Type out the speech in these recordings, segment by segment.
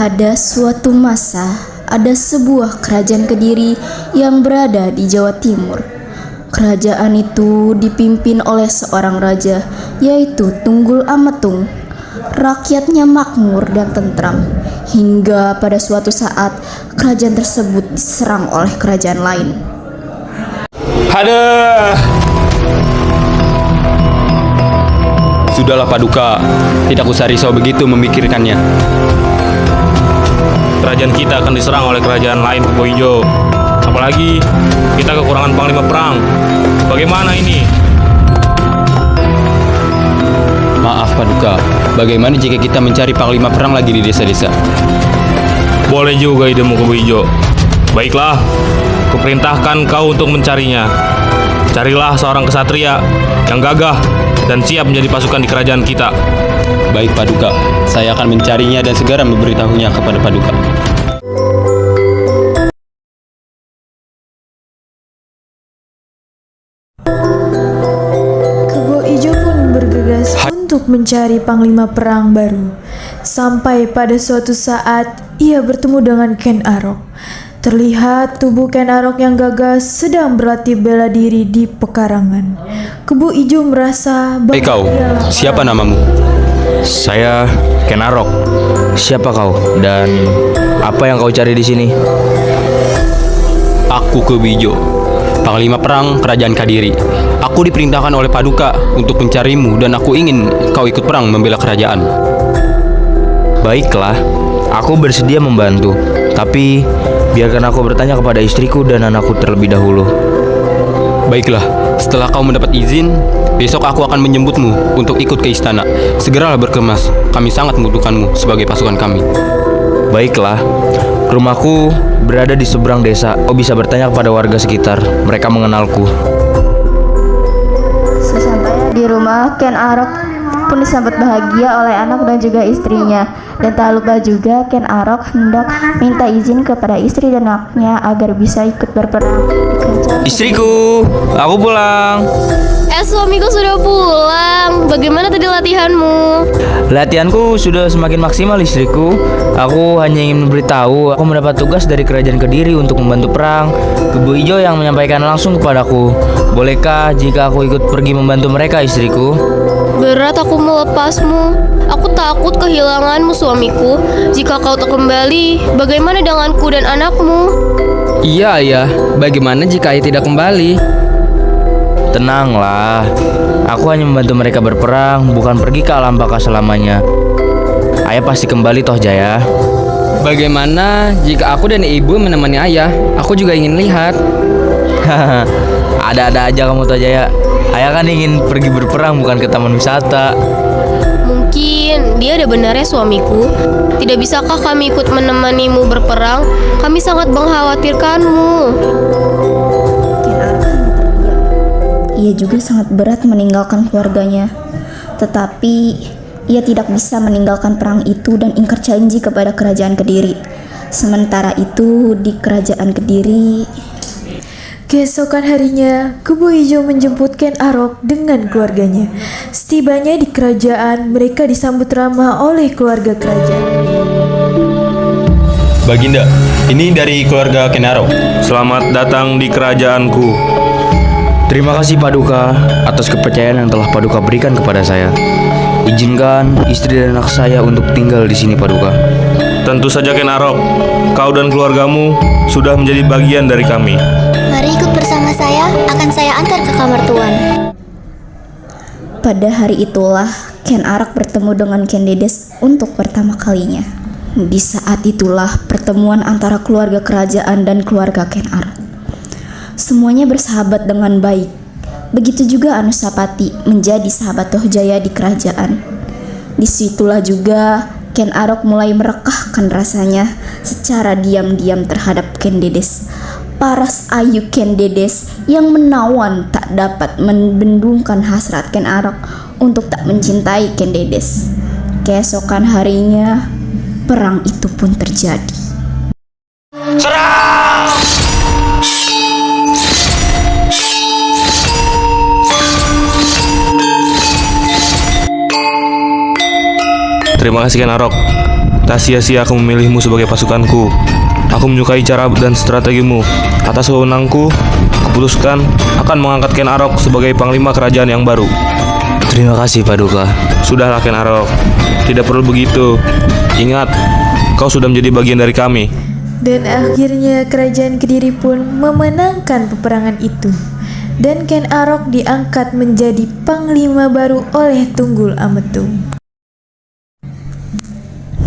Pada suatu masa, ada sebuah kerajaan Kediri yang berada di Jawa Timur. Kerajaan itu dipimpin oleh seorang raja, yaitu Tunggul Ametung. Rakyatnya makmur dan tentram, hingga pada suatu saat kerajaan tersebut diserang oleh kerajaan lain. Ada. Sudahlah Paduka, tidak usah risau begitu memikirkannya. Kerajaan kita akan diserang oleh kerajaan lain, Kebo Ijo. Apalagi kita kekurangan panglima perang. Bagaimana ini? Maaf Paduka, bagaimana jika kita mencari panglima perang lagi di desa-desa? Boleh juga idemu, Kebo Ijo. Baiklah, kuperintahkan kau untuk mencarinya. Carilah seorang kesatria yang gagah dan siap menjadi pasukan di kerajaan kita. Baik Paduka, saya akan mencarinya dan segera memberitahunya kepada Paduka. Kebo Ijo pun bergegas untuk mencari panglima perang baru. Sampai pada suatu saat ia bertemu dengan Ken Arok. Terlihat tubuh Ken Arok yang gagah sedang berlatih bela diri di pekarangan. Kebo Ijo merasa bahwa Kau, ialah siapa orang. namamu? Saya Ken Arok. Siapa kau dan apa yang kau cari di sini? Aku Kebijo, panglima perang kerajaan Kediri. Aku diperintahkan oleh Paduka untuk mencarimu dan aku ingin kau ikut perang membela kerajaan. Baiklah, aku bersedia membantu. Tapi biarkan aku bertanya kepada istriku dan anakku terlebih dahulu. Baiklah, setelah kau mendapat izin, besok aku akan menjemputmu untuk ikut ke istana. Segeralah berkemas, kami sangat membutuhkanmu sebagai pasukan kami. Baiklah, rumahku berada di seberang desa. Kau bisa bertanya kepada warga sekitar, mereka mengenalku. Sesampainya di rumah, Ken Arok pun disambut bahagia oleh anak dan juga istrinya. Dan tak lupa juga Ken Arok hendak minta izin kepada istri dan anaknya agar bisa ikut berperang di kerajaan. Istriku, aku pulang. Suamiku sudah pulang. Bagaimana tadi latihanmu? Latihanku sudah semakin maksimal istriku. Aku hanya ingin memberitahu aku mendapat tugas dari kerajaan Kediri untuk membantu perang. Kebo Ijo yang menyampaikan langsung kepadaku. Bolehkah jika aku ikut pergi membantu mereka istriku? Berat aku melepasmu. Aku takut kehilanganmu suamiku. Jika kau tak kembali, bagaimana denganku dan anakmu? Iya ayah, bagaimana jika ayah tidak kembali? Tenanglah, aku hanya membantu mereka berperang, bukan pergi ke alam baka selamanya. Ayah pasti kembali toh Jaya. Bagaimana jika aku dan ibu menemani ayah? Aku juga ingin lihat. Ada-ada aja kamu toh Jaya. Ayah kan ingin pergi berperang bukan ke taman wisata. Mungkin dia ada benarnya suamiku. Tidak bisakah kami ikut menemanimu berperang? Kami sangat mengkhawatirkanmu. Ken Arok hanya terdiam. Ia juga sangat berat meninggalkan keluarganya. Tetapi ia tidak bisa meninggalkan perang itu dan ingkar janji kepada kerajaan Kediri. Sementara itu di kerajaan Kediri, Keesokan harinya, Kebo Ijo menjemput Ken Arok dengan keluarganya. Setibanya di kerajaan, mereka disambut ramah oleh keluarga kerajaan. Baginda, ini dari keluarga Ken Arok. Selamat datang di kerajaanku. Terima kasih Paduka atas kepercayaan yang telah Paduka berikan kepada saya. Izinkan istri dan anak saya untuk tinggal di sini Paduka. Tentu saja Ken Arok, kau dan keluargamu sudah menjadi bagian dari kami. Mari ikut bersama saya, akan saya antar ke kamar tuan. pada hari itulah Ken Arok bertemu dengan Ken Dedes untuk pertama kalinya. Di saat itulah pertemuan antara keluarga kerajaan dan keluarga Ken Arok. Semuanya bersahabat dengan baik. Begitu juga Anusapati menjadi sahabat Tohjaya di kerajaan. Disitulah juga Ken Arok mulai merekahkan rasanya secara diam-diam terhadap Ken Dedes. Paras ayu Ken Dedes yang menawan tak dapat membendungkan hasrat Ken Arok untuk tak mencintai Ken Dedes. Keesokan harinya, perang itu pun terjadi. Terima kasih Ken Arok. Tak sia-sia aku memilihmu sebagai pasukanku. Aku menyukai cara dan strategimu. Atas wewenangku, kuputuskan akan mengangkat Ken Arok sebagai panglima kerajaan yang baru. Terima kasih Paduka. Sudahlah Ken Arok, tidak perlu begitu. Ingat, kau sudah menjadi bagian dari kami. Dan akhirnya kerajaan Kediri pun memenangkan peperangan itu. Dan Ken Arok diangkat menjadi panglima baru oleh Tunggul Ametung.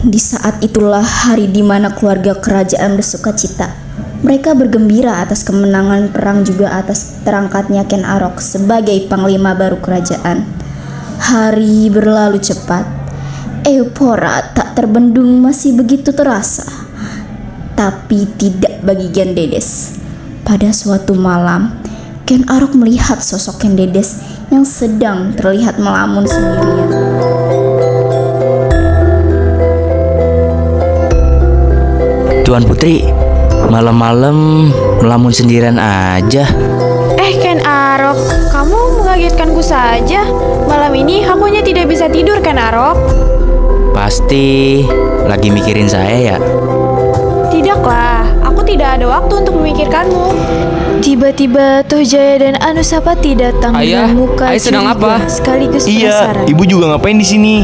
Di saat itulah hari di mana keluarga kerajaan bersuka cita. Mereka bergembira atas kemenangan perang, juga atas terangkatnya Ken Arok sebagai panglima baru kerajaan. Hari berlalu cepat. Eupora tak terbendung masih begitu terasa. Tapi tidak bagi Ken Dedes. Pada suatu malam, Ken Arok melihat sosok Ken Dedes yang sedang terlihat melamun sendirian. Tuan Putri, malam-malam melamun sendirian aja. Ken Arok, kamu mengagetkanku saja. Malam ini akunya tidak bisa tidur, Ken Arok. Pasti lagi mikirin saya ya? Tidaklah, aku tidak ada waktu untuk memikirkanmu. Tiba-tiba Toh Jaya dan Anusapati datang Ayah, dengan muka ayah sedang curiga apa? sekaligus Iya, penasaran. ibu juga ngapain di sini?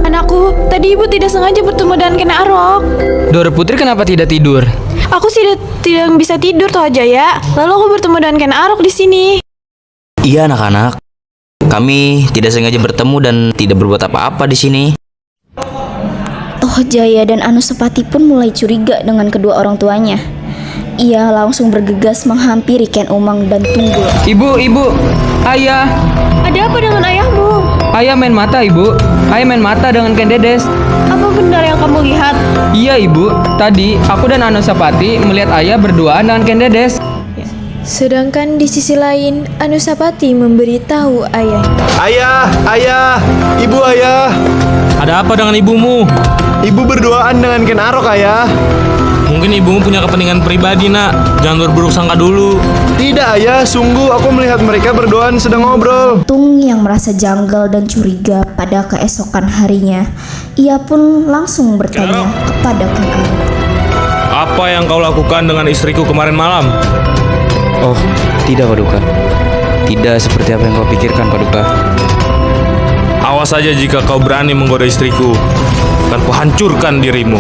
Anakku, tadi ibu tidak sengaja bertemu dengan Ken Arok. Dora Putri kenapa tidak tidur? Aku tidak bisa tidur, Toh Jaya. Lalu aku bertemu dengan Ken Arok di sini. Iya anak-anak, kami tidak sengaja bertemu dan tidak berbuat apa-apa di sini. Toh Jaya dan Anusapati pun mulai curiga dengan kedua orang tuanya. Ia langsung bergegas menghampiri Ken Umang dan Tunggul. Ibu, ayah. Ada apa dengan ayahmu? Ayah main mata, Ibu. Ayah main mata dengan Ken Dedes. Apa benar yang kamu lihat? Iya, Ibu. Tadi aku dan Anusapati melihat ayah berduaan dengan Ken Dedes. Sedangkan di sisi lain, Anusapati memberitahu ayahnya. Ayah, ibu ayah. Ada apa dengan ibumu? Ibu berduaan dengan Ken Arok ayah. Mungkin ibumu punya kepentingan pribadi, nak. Jangan berburuk sangka dulu. Tidak ayah, sungguh aku melihat mereka berduaan sedang ngobrol. Tung yang merasa janggal dan curiga pada keesokan harinya, ia pun langsung bertanya kepada Ken Arok. Apa yang kau lakukan dengan istriku kemarin malam? Oh, tidak Paduka. Tidak seperti apa yang kau pikirkan Paduka. Awas saja jika kau berani menggoda istriku. Akan kuhancurkan dirimu.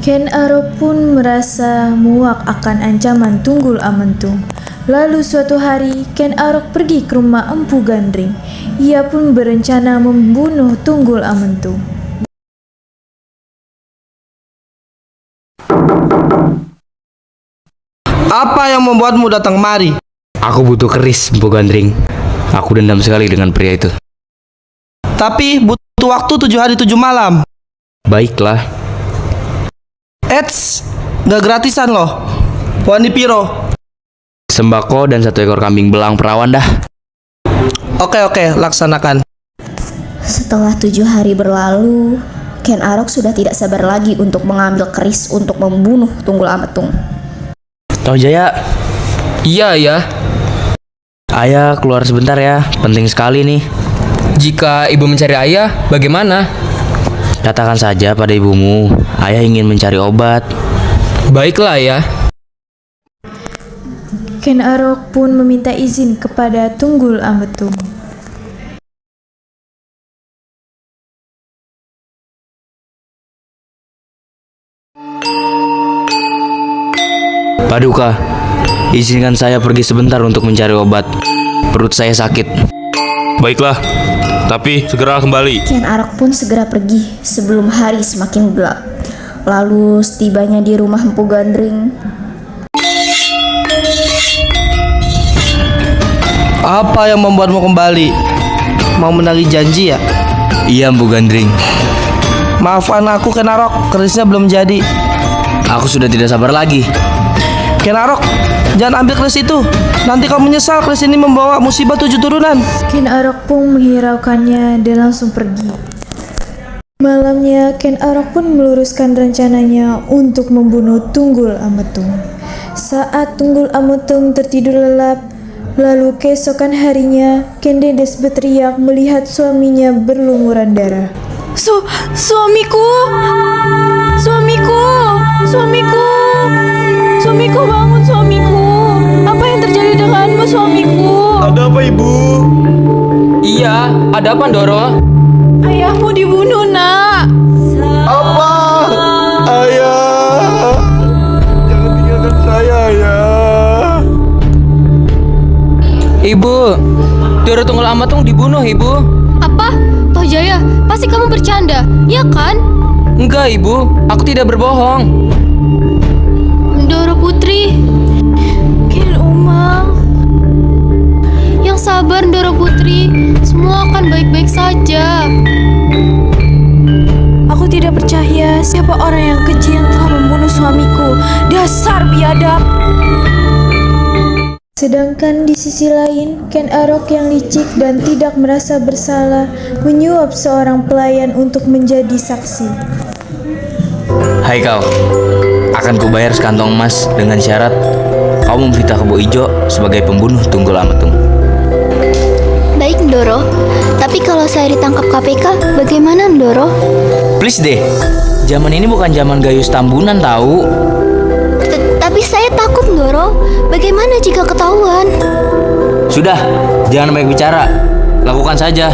Ken Arok pun merasa muak akan ancaman Tunggul Amentung. Lalu suatu hari, Ken Arok pergi ke rumah Empu Gandring. Ia pun berencana membunuh Tunggul Amentung. Apa yang membuatmu datang kemari? Aku butuh keris, Empu Gandring. Aku dendam sekali dengan pria itu. Tapi butuh waktu 7 hari 7 malam. Baiklah. Eits, gak gratisan loh. Wani piro? Sembako dan 1 ekor kambing belang perawan dah. Oke, laksanakan. Setelah 7 hari berlalu, Ken Arok sudah tidak sabar lagi untuk mengambil keris untuk membunuh Tunggul Ametung. Toh Jaya, Iya, ayah. ayah keluar sebentar ya. Penting sekali nih. Jika ibu mencari ayah, bagaimana? Katakan saja pada ibumu, ayah ingin mencari obat. Baiklah, ayah. Ken Arok pun meminta izin kepada Tunggul Ametung. Paduka, izinkan saya pergi sebentar untuk mencari obat. Perut saya sakit. Baiklah, tapi segera kembali. Ken Arok pun segera pergi sebelum hari semakin gelap. Lalu setibanya di rumah Empu Gandring, Apa yang membuatmu kembali? Mau menagih janji ya? Iya, Empu Gandring. Maafkan aku Ken Arok, kerisnya belum jadi. Aku sudah tidak sabar lagi. Ken Arok, jangan ambil keris itu. Nanti kau menyesal, keris ini membawa musibah 7 turunan. Ken Arok pun menghiraukannya dan langsung pergi. Malamnya, Ken Arok pun meluruskan rencananya untuk membunuh Tunggul Ametung. Saat Tunggul Ametung tertidur lelap, lalu keesokan harinya, Ken Dedes berteriak melihat suaminya berlumuran darah. Suamiku! Suamiku! Suamiku! Suamiku, bangun suamiku! Apa yang terjadi denganmu suamiku? Ada apa, Ibu? Iya, ada apa, Doro? Ayahmu dibunuh, Nak. Apa? Ayah, jangan tinggalkan saya, Ayah. Ibu, Doro Tunggal Amatung dibunuh, Ibu. Apa? Toh Jaya, pasti kamu bercanda, ya kan? Enggak, Ibu, aku tidak berbohong. Doro Putri. Ken Umang. Yang sabar, Doro Putri. Semua akan baik-baik saja. Aku tidak percaya siapa orang yang keji yang telah membunuh suamiku. Dasar biadab. Sedangkan di sisi lain, Ken Arok yang licik dan tidak merasa bersalah menyuap seorang pelayan untuk menjadi saksi. Hai kau, akan kubayar sekantong emas dengan syarat kau memfitnah Kebo Ijo sebagai pembunuh Tunggul Amatung. Baik, Ndoro. Tapi kalau saya ditangkap KPK, bagaimana, Ndoro? Please deh, zaman ini bukan zaman gayus tambunan tahu. Tapi saya takut, Ndoro. Bagaimana jika ketahuan? Sudah, jangan banyak bicara, lakukan saja.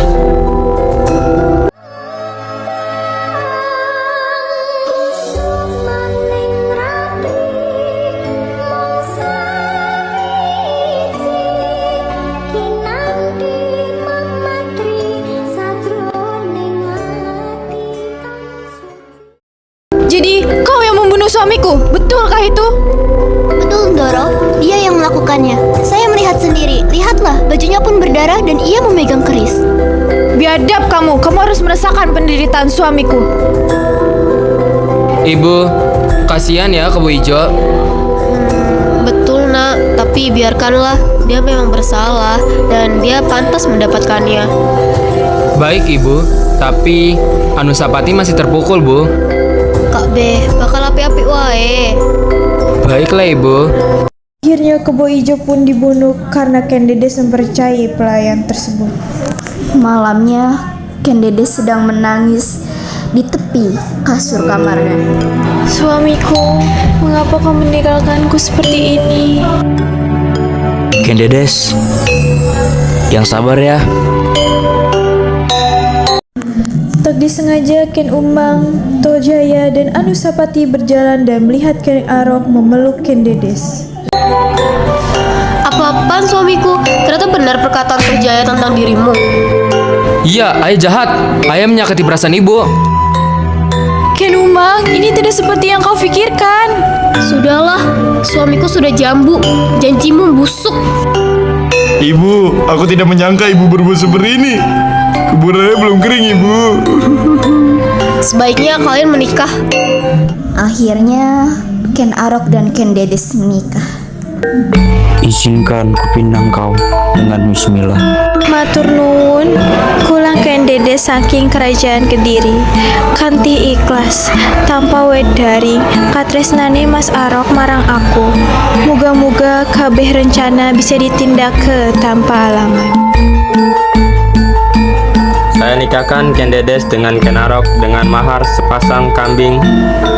Jadi, kau yang membunuh suamiku, betulkah itu? Betul, Ndoro. Dia yang melakukannya. Saya melihat sendiri. Lihatlah, bajunya pun berdarah dan ia memegang keris. Biadab kamu harus merasakan penderitaan suamiku. Ibu, kasihan ya Kebo Ijo. Betul, Nak. Tapi biarkanlah. Dia memang bersalah dan dia pantas mendapatkannya. Baik, Ibu. Tapi Anusapati masih terpukul, Bu. Kak B, bakal api-api wae. Baiklah, Ibu. Akhirnya Kebo Ijo pun dibunuh karena Ken Dedes mempercayai pelayan tersebut. Malamnya, Ken Dedes sedang menangis di tepi kasur kamarnya. Suamiku, mengapa kau meninggalkanku seperti ini? Ken Dedes, yang sabar ya. Tak disengaja Ken Umang, Tojaya, dan Anusapati berjalan dan melihat Ken Arok memeluk Ken Dedes. Apa-apaan suamiku? Ternyata benar perkataan Toh Jaya tentang dirimu. Iya, ayah jahat. Ayah menyakiti perasaan Ibu. Ken Umang, ini tidak seperti yang kau pikirkan. Sudahlah, suamiku sudah jambu. Janjimu busuk. Ibu, aku tidak menyangka Ibu berbuat seperti ini. Kuburannya belum kering, Ibu. Sebaiknya kalian menikah. Akhirnya, Ken Arok dan Ken Dedes menikah. Izinkan kupinang kau dengan bismillah. Matur nuwun, kulang Ken Dedes saking kerajaan Kediri. Kanthi ikhlas, tanpa wedari, katresnane Mas Arok marang aku. Muga-muga kabeh rencana bisa ditindak ke tanpa halangan. Saya nikahkan Ken Dedes dengan Ken Arok dengan mahar sepasang kambing,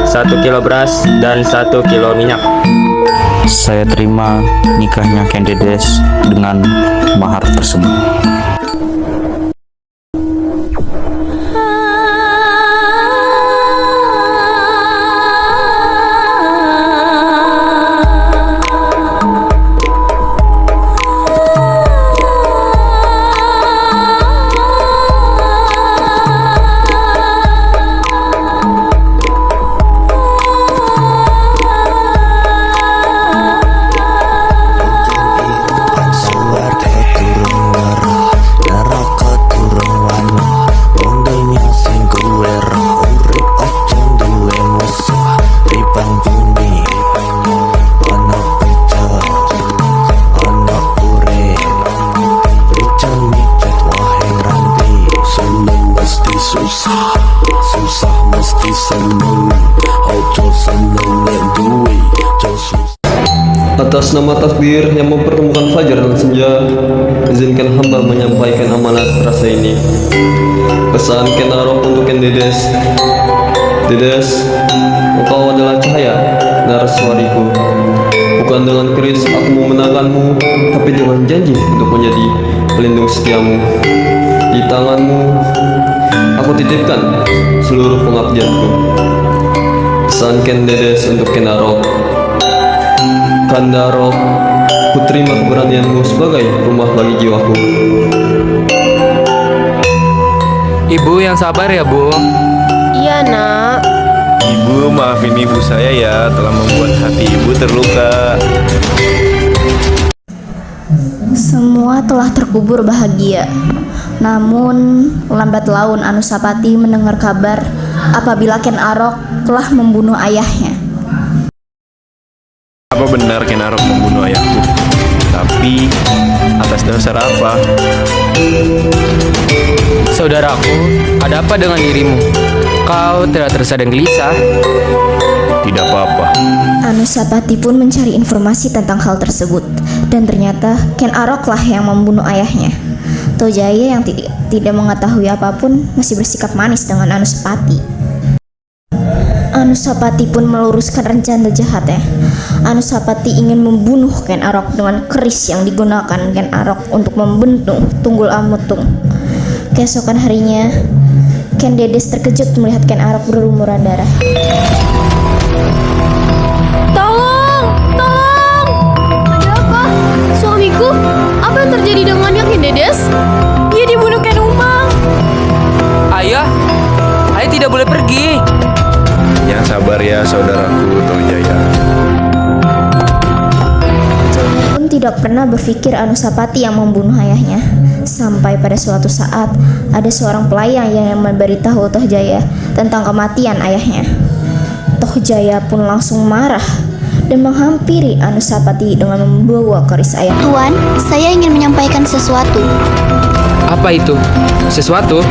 1 kilo beras, dan 1 kilo minyak. Saya terima nikahnya Ken Dedes dengan mahar tersebut. Atas nama takdir yang mempertemukan fajar dan senja, izinkan hamba menyampaikan amanat rasa ini. Pesan Ken Arok untuk Ken Dedes. Dedes, engkau adalah cahaya naraswariku. Bukan dengan keris aku memenangkanmu, tapi dengan janji untuk menjadi pelindung setiamu. Di tanganmu, aku titipkan seluruh pengabdianku. Pesan Ken Dedes untuk Ken Arok. Kanda Arok, ku terima keberanianmu sebagai rumah bagi jiwaku. Ibu yang sabar ya, Bu. Iya, Nak. Ibu, maafin ibu saya ya telah membuat hati ibu terluka. Semua telah terkubur bahagia. Namun, lambat laun Anusapati mendengar kabar apabila Ken Arok telah membunuh ayahnya. Apa benar Ken Arok membunuh ayahku? Tapi atas dasar apa? Saudaraku, ada apa dengan dirimu? Kau tidak terasa dan gelisah. Tidak apa-apa. Anusapati pun mencari informasi tentang hal tersebut, dan ternyata Ken Arok lah yang membunuh ayahnya. Tojaya yang tidak mengetahui apapun masih bersikap manis dengan Anusapati. Anusapati pun meluruskan rencana jahatnya. Anusapati ingin membunuh Ken Arok dengan keris yang digunakan Ken Arok untuk membentuk Tunggul Ametung. Keesokan harinya, Ken Dedes terkejut melihat Ken Arok berlumuran darah. Tolong! Tolong! Ada apa? Suamiku? Apa yang terjadi dengannya, Ken Dedes? Dia dibunuh Ken Umang. Ayah tidak boleh pergi. Yang sabar ya saudaraku Tojaya. Tojaya pun tidak pernah berpikir Anusapati yang membunuh ayahnya. Sampai pada suatu saat, ada seorang pelayan yang memberitahu Tojaya tentang kematian ayahnya. Tojaya pun langsung marah dan menghampiri Anusapati dengan membawa keris ayah. Tuan, saya ingin menyampaikan sesuatu. Apa itu? Sesuatu?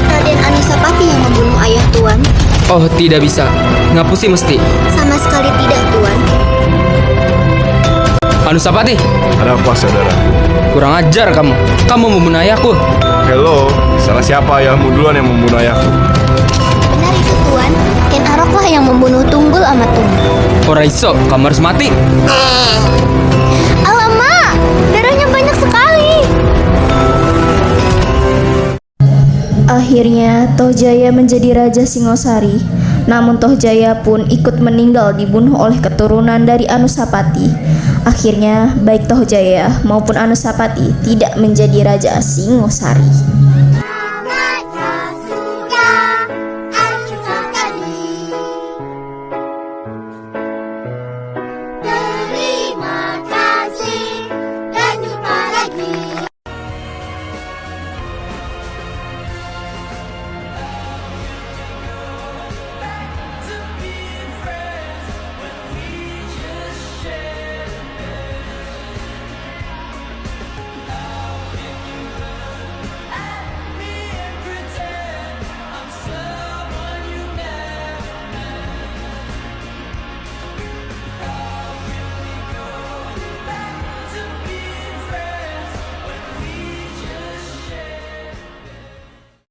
Raden Anusapati yang membunuh ayah Tuan. Oh, tidak bisa. Ngapusi mesti. Sama sekali tidak, Tuan. Anusapati, Ada apa saudaraku? kurang ajar kamu. Kamu membunuh ayahku. Hello, salah siapa ayahmu duluan yang membunuh ayahku? Benar itu, Tuan. Ken Aroklah yang membunuh Tunggul Ametung. Ora iso, kamu harus mati. Alamak, darahnya banyak sekali. Akhirnya Tojaya menjadi Raja Singosari. Namun Tojaya pun ikut meninggal dibunuh oleh keturunan dari Anusapati. Akhirnya baik Tojaya maupun Anusapati tidak menjadi Raja Singosari.